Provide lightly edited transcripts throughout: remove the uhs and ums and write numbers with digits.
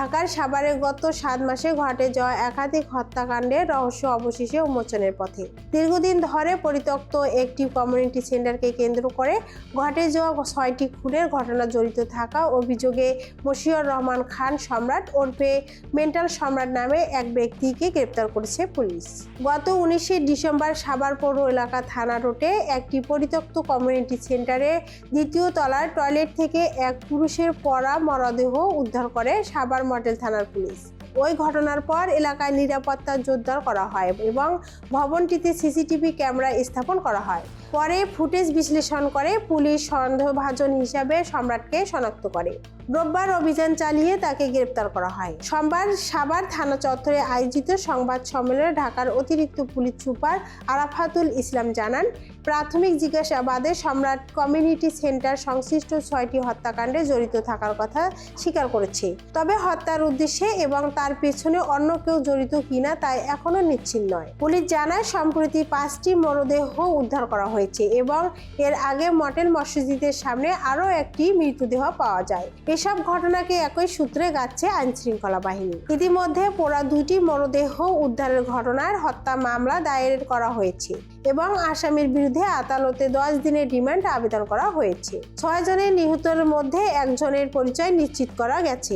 ঢাকার সাভারে গত 7 মাসে ঘটে যাওয়া একাধিক হত্যাকাণ্ডের রহস্য অবশেষে উন্মোচনের পথে। দীর্ঘদিন ধরে পরিত্যক্ত একটি কমিউনিটি সেন্টারকে কেন্দ্র করে ঘটে যাওয়া 6টি খুনের ঘটনা জড়িত থাকা অভিযোগে মশিউর রহমান খান সম্রাট ওরফে মেন্টাল সম্রাট নামে এক ব্যক্তিকে গ্রেপ্তার করেছে পুলিশ। গত 19 ডিসেম্বর সাভার পৌর এলাকা থানা রোডে একটি পরিত্যক্ত কমিউনিটি সেন্টারে 2য় তলার টয়লেট থেকে এক পুরুষের পড়া মরদেহ উদ্ধার করে সাভার মডেল থানার পুলিশ। ওই ঘটনার পর এলাকায় নিরাপত্তা জোরদার করা হয় এবং ভবনটিতে সিসিটিভি ক্যামেরা স্থাপন করা হয়। পরে ফুটেজ বিশ্লেষণ করে পুলিশ সন্দেহভাজন হিসাবে সম্রাটকে শনাক্ত করে। রোববার অভিযান চালিয়ে তাকে গ্রেপ্তার করা হয়। সোমবার সাভার থানা চত্বরে আয়োজিত সংবাদ সম্মেলনে ঢাকার অতিরিক্ত পুলিশ সুপার আরাফাতুল ইসলাম জানান, প্রাথমিক জিজ্ঞাসাবাদে সম্রাট কমিউনিটি সেন্টার সংশ্লিষ্ট 6টি হত্যাকাণ্ডে জড়িত থাকার কথা স্বীকার করেছে। তবে হত্যার উদ্দেশ্যে এবং তার পেছনে অন্য কেউ জড়িত কিনা তাই এখনো নিশ্চিত নয়। পুলিশ জানায়, সম্প্রতি 5টি মরদেহ উদ্ধার করা হয়েছে এবং এর আগে মডেল মসজিদের সামনে আরও একটি মৃতদেহ পাওয়া যায়। এসব ঘটনাকে একই সূত্রে গাচ্ছে আইনশৃঙ্খলা বাহিনী। ইতিমধ্যে পোড়া 2টি মরদেহ উদ্ধারের ঘটনার হত্যা মামলা দায়ের করা হয়েছে এবং আসামির বিরুদ্ধে আদালতে 10 দিনের রিমান্ড আবেদন করা হয়েছে। 6 জনের নিহতের মধ্যে 1 জনের পরিচয় নিশ্চিত করা গেছে।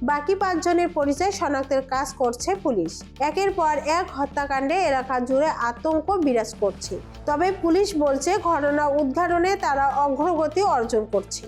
বাকি 5 জনের পরিচয় শনাক্তের কাজ করছে পুলিশ। একের পর এক হত্যাকাণ্ডে এলাকা জুড়ে আতঙ্ক বিরাজ করছে। তবে পুলিশ বলছে, ঘটনা উদ্ঘাটনে তারা অগ্রগতি অর্জন করছে।